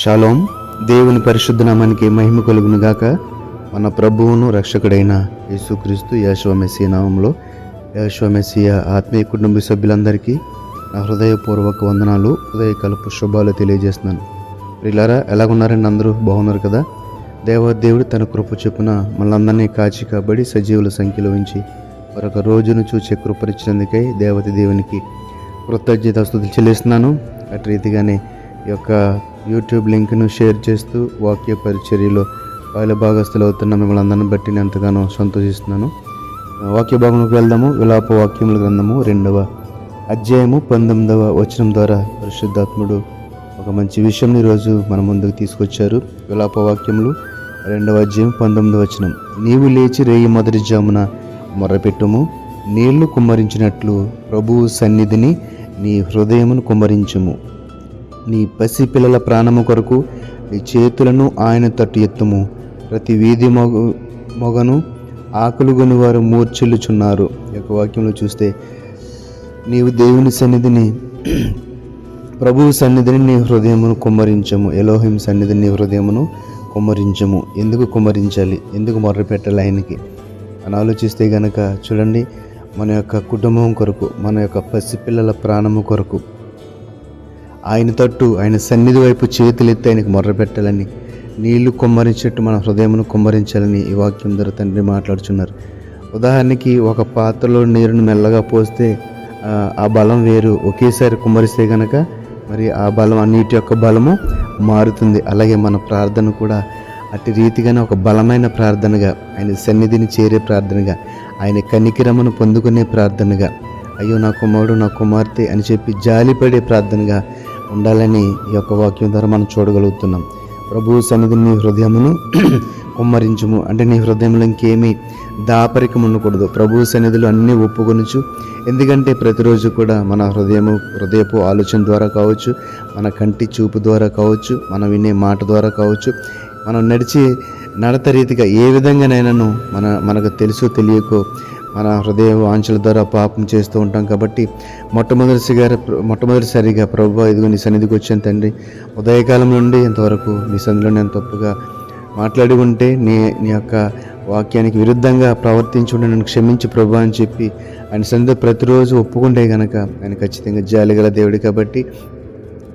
Shalom. దేవుని పరిశుద్ధ నామానికి మహిమ కలుగును గాక. మన ప్రభువును రక్షకుడైన యేసుక్రీస్తు యెహోవా మెస్సీయ నామంలో యెహోవా మెస్సీయ ఆత్మీయ కుటుంబ సభ్యులందరికీ నా హృదయపూర్వక వందనాలు, హృదయకల్ప శుభాలు తెలియజేస్తున్నాను. ప్రియులారా, ఎలాగున్నారండి? అందరూ బాగున్నారు కదా? దేవుడు తన కృప చొప్పున మనందరినీ కాచి కాబడి సజీవుల సంఖ్యలో ఉంచి మరొక రోజును చూచే కృపనిచ్చినందుకై దేవునికి కృతజ్ఞతాస్తుతులు చెల్లిస్తున్నాను. అటు రీతిగానే ఈ యొక్క యూట్యూబ్ లింక్ను షేర్ చేస్తూ వాక్య పరిచర్యలో పాలు భాగస్థులు అవుతున్న మిమ్మల్ని అందరిని బట్టి నేను ఎంతగానో సంతోషిస్తున్నాను. వాక్య భాగంలోకి వెళ్దాము. విలాప వాక్యముల గ్రంథము 2వ అధ్యాయము 19వ వచనం ద్వారా పరిశుద్ధాత్ముడు ఒక మంచి విషయం ఈరోజు మన ముందుకు తీసుకొచ్చారు. విలాప వాక్యములు 2వ అధ్యాయం 19వ వచనం. నీవు లేచి రేయి మొదటి జామున మొర్రపెట్టుము, నీళ్లు కుమ్మరించినట్లు ప్రభువు సన్నిధిని నీ హృదయమును కుమ్మరించుము. నీ పసిపిల్లల ప్రాణము కొరకు నీ చేతులను ఆయన తట్టు ఎత్తుము. ప్రతి వీధి మొగను ఆకలుగొని వారు మూర్ఛిల్లుచున్నారు. ఈ యొక్క వాక్యంలో చూస్తే నీవు దేవుని సన్నిధిని, ప్రభువు సన్నిధిని నీ హృదయమును కుమ్మరించము. ఎలోహిం సన్నిధిని నీ హృదయమును కుమ్మరించము. ఎందుకు కుమ్మరించాలి? ఎందుకు మొర్ర పెట్టాలి ఆయనకి అని ఆలోచిస్తే గనక చూడండి, మన యొక్క కుటుంబం కొరకు, మన యొక్క పసిపిల్లల ప్రాణము కొరకు ఆయన తట్టు, ఆయన సన్నిధి వైపు చేతులెత్తి ఆయనకు మొర్ర పెట్టాలని, నీళ్లు కుమ్మరించినట్టు మన హృదయమును కుమ్మరించాలని ఈ వాక్యం ద్వారా తండ్రి మాట్లాడుచున్నారు. ఉదాహరణకి ఒక పాత్రలో నీరును మెల్లగా పోస్తే ఆ బలం వేరు, ఒకేసారి కుమ్మరిస్తే కనుక మరి ఆ బలం, ఆ నీటి యొక్క బలము మారుతుంది. అలాగే మన ప్రార్థన కూడా అట్టి రీతిగానే ఒక బలమైన ప్రార్థనగా, ఆయన సన్నిధిని చేరే ప్రార్థనగా, ఆయన కనికిరమును పొందుకునే ప్రార్థనగా, అయ్యో నా కుమారుడు, నా కుమార్తె అని చెప్పి జాలిపడే ప్రార్థనగా ఉండాలని ఈ యొక్క వాక్యం ద్వారా మనం చూడగలుగుతున్నాం. ప్రభువు సన్నిధిని నీ హృదయమును కుమ్మరించుము అంటే నీ హృదయంలో ఇంకేమీ దాపరికం ఉండకూడదు. ప్రభువు సన్నిధిలో అన్నీ ఒప్పుకొనుచు. ఎందుకంటే ప్రతిరోజు కూడా మన హృదయపు ఆలోచన ద్వారా కావచ్చు, మన కంటి చూపు ద్వారా కావచ్చు, మనం వినే మాట ద్వారా కావచ్చు, మనం నడిచే నడత రీతిగా ఏ విధంగానైనాను మనకు తెలుసో తెలియకో మన హృదయ వాంఛల ద్వారా పాపం చేస్తూ ఉంటాం. కాబట్టి మొట్టమొదటిసారిగా ప్రభువా, ఇదిగో నీ సన్నిధికి వచ్చాను తండ్రి, ఉదయకాలం నుండి ఇంతవరకు నీ సన్నిధిలో నేను తప్పుగా మాట్లాడి ఉంటే, నీ యొక్క వాక్యానికి విరుద్ధంగా ప్రవర్తించి ఉంటే నన్ను క్షమించి ప్రభువా అని చెప్పి ఆయన సన్నిధిలో ప్రతిరోజు ఒప్పుకుంటే కనుక ఆయన ఖచ్చితంగా జాలి గల దేవుడు. కాబట్టి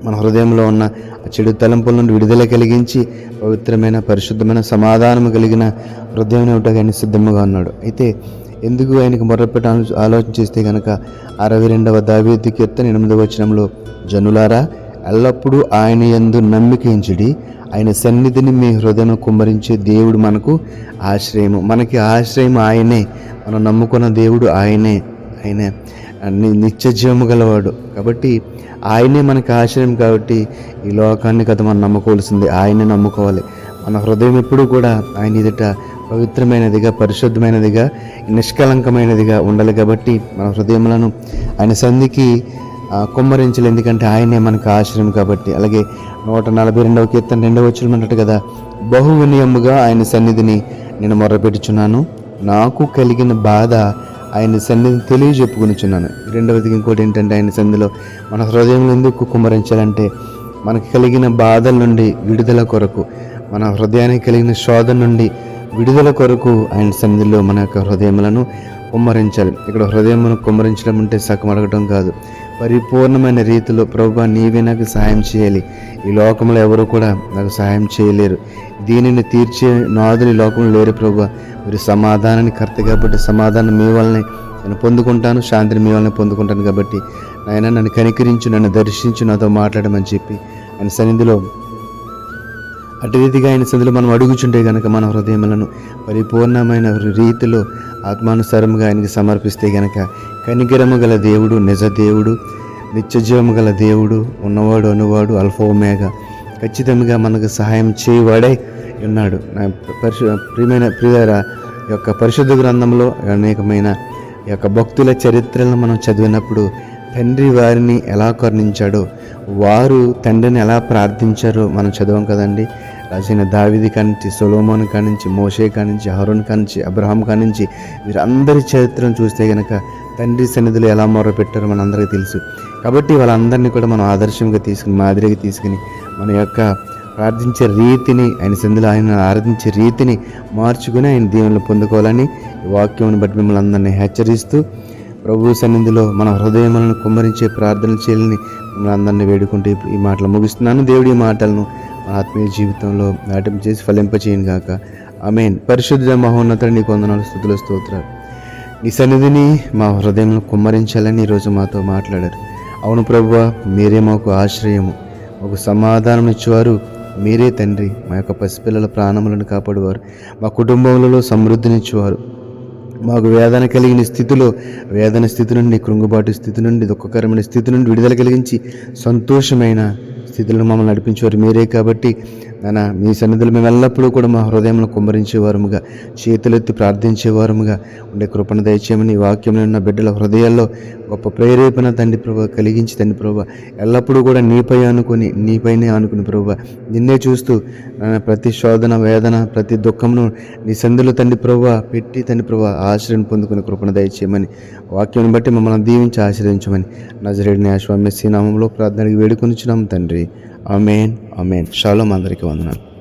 మన హృదయంలో ఉన్న ఆ చెడు తలంపుల నుండి విడుదల కలిగించి పవిత్రమైన, పరిశుద్ధమైన, సమాధానం కలిగిన హృదయం ఇవ్వటానికి ఆయన సిద్ధంగా ఉన్నాడు. అయితే ఎందుకు ఆయనకు మొర్రపెట్ట ఆలోచన చేస్తే కనుక 62వ దావీదు కీర్తన 8వ వచనంలో, జనులారా ఎల్లప్పుడూ ఆయన యందు నమ్మిక ఉంచుడి, ఆయన సన్నిధిని మీ హృదయం కుమ్మరించే దేవుడు మనకు ఆశ్రయము. మనకి ఆశ్రయం ఆయనే, మనం నమ్ముకున్న దేవుడు ఆయనే నిత్య జీవము గలవాడు. కాబట్టి ఆయనే మనకి ఆశ్రయం. కాబట్టి ఈ లోకాన్ని కదా మనం నమ్ముకోవాల్సింది, ఆయనే నమ్ముకోవాలి. మన హృదయం ఎప్పుడూ కూడా ఆయన ఎదుట పవిత్రమైనదిగా, పరిశుద్ధమైనదిగా, నిష్కలంకమైనదిగా ఉండాలి. కాబట్టి మన హృదయములను ఆయన సంధికి కుమ్మరించాలి, ఎందుకంటే ఆయనే మనకు ఆశ్రయం కాబట్టి. అలాగే 142వ కీర్తన 2వ వచనం అన్నట్టు కదా, బహు వినయముగా ఆయన సన్నిధిని నేను మొర్రపెట్టుచున్నాను, నాకు కలిగిన బాధ ఆయన సన్నిధిని తెలియజెప్పుకొనిచున్నాను. రెండవది ఇంకోటి ఏంటంటే, ఆయన సన్నిధిలో మన హృదయంలో ఎందుకు కుమ్మరించాలంటే, మనకు కలిగిన బాధల నుండి విడుదల కొరకు, మన హృదయానికి కలిగిన శోధన నుండి విడుదల కొరకు ఆయన సన్నిధిలో మన యొక్క హృదయములను కుమ్మరించాలి. ఇక్కడ హృదయమును కుమ్మరించడం అంటే సగం అడగటం కాదు, పరిపూర్ణమైన రీతిలో ప్రభువా నీవే నాకు సహాయం చేయాలి, ఈ లోకంలో ఎవరు కూడా నాకు సహాయం చేయలేరు, దీనిని తీర్చే నాదులు ఈ లోకంలో లేరు ప్రభువా, మీరు సమాధానాన్ని కర్త కాబట్టి సమాధానం మీ వల్లనే నేను పొందుకుంటాను, శాంతిని మీ వల్లనే పొందుకుంటాను. కాబట్టి నాయన నన్ను కనికరించు, నన్ను దర్శించు, నాతో మాట్లాడమని చెప్పి ఆయన సన్నిధిలో అటు రీతిగా ఆయన సన్నిధిలో మనం అడుగుచుంటే కనుక మన హృదయములను పరిపూర్ణమైన రీతిలో ఆత్మానుసారముగా ఆయనకి సమర్పిస్తే కనుక కనికరము గల దేవుడు, నిజ దేవుడు, నిత్యజీవము గల దేవుడు, ఉన్నవాడు, అనువాడు, అల్ఫా ఒమేగా ఖచ్చితంగా మనకు సహాయం చేయవాడే ఉన్నాడు. ప్రియరా, యొక్క పరిశుద్ధ గ్రంథంలో అనేకమైన యొక్క భక్తుల చరిత్రలను మనం చదివినప్పుడు తండ్రి వారిని ఎలా కరుణించాడో, వారు తండ్రిని ఎలా ప్రార్థించారో మనం చదవం కదండి. రాసిన దావీదు కానించి, సొలొమోను కానించి, మోషే కానించి, అహరోన్ కానించి, అబ్రహాం కానించి వీరందరి చరిత్రను చూస్తే కనుక తండ్రి సన్నిధిలో ఎలా మొరపెట్టారో మనందరికీ తెలుసు. కాబట్టి వాళ్ళందరినీ కూడా మనం ఆదర్శంగా తీసుకుని, మాదిరిగా తీసుకుని మన యొక్క ప్రార్థించే రీతిని, ఆయన సన్నిధిలో ఆయన ఆరాధించే రీతిని మార్చుకుని ఆయన దీవెనలు పొందుకోవాలని ఈ వాక్యం బట్టి మిమ్మల్ని అందరినీ హెచ్చరిస్తూ ప్రభు సన్నిధిలో మన హృదయములను కుమ్మరించే ప్రార్థన చేయాలని మిమ్మల్ని అందరినీ వేడుకుంటూ ఈ మాటలు ముగిస్తున్నాను. దేవుడి ఈ మాటలను మా ఆత్మీయ జీవితంలో నాట్యం చేసి ఫలింపచేయను గాక. ఆమేన్. పరిశుద్ధ మహోన్నతుడు నీకు వందనాలు, స్తుతులు, స్తోత్రాలు. నీ సన్నిధిని మా హృదయంలో కుమ్మరించాలని ఈరోజు మాతో మాట్లాడారు. అవును ప్రభువా, మీరే మాకు ఆశ్రయము, మాకు సమాధానం ఇచ్చేవారు మీరే తండ్రి. మా యొక్క పసిపిల్లల ప్రాణములను కాపాడువారు, మా కుటుంబములలో సమృద్ధినిచ్చేవారు. మాకు వేదన కలిగిన స్థితిలో, వేదన స్థితి నుండి, కృంగుబాటు స్థితి నుండి, దుఃఖకరమైన స్థితి నుండి విడుదల కలిగించి సంతోషమైన స్థితిలో మమ్మల్ని నడిపించేవారు మీరే. కాబట్టి నాన్న, మీ సన్నిధిలో మేము ఎల్లప్పుడూ కూడా మా హృదయంలో కుమ్మరించేవారముగా, చేతులెత్తి ప్రార్థించేవారముగా ఉండే కృపణ దయచేయమని ఈ వాక్యంలో ఉన్న బిడ్డల హృదయాల్లో గొప్ప ప్రేరేపణ తండ్రి ప్రభు కలిగించి తండ్రి ప్రభు ఎల్లప్పుడూ కూడా నీపైనే ఆనుకుని ప్రభు నిన్నే చూస్తూ ప్రతి శోధన, వేదన, ప్రతి దుఃఖమును నీ సన్నిధిలో తండ్రి ప్రభు పెట్టి తండ్రి ప్రభు ఆశ్రయం పొందుకునే కృపణ దయచేయమని వాక్యం బట్టి మమ్మల్ని దీవించి ఆశ్రయించమని నజరేయుడైన యేసు మెస్సీ నామములో ప్రార్థనకి వేడుకొనిచున్నాము తండ్రి. ఆమేన్, ఆమేన్. షాలోమ్. అందరికీ వందనాలు.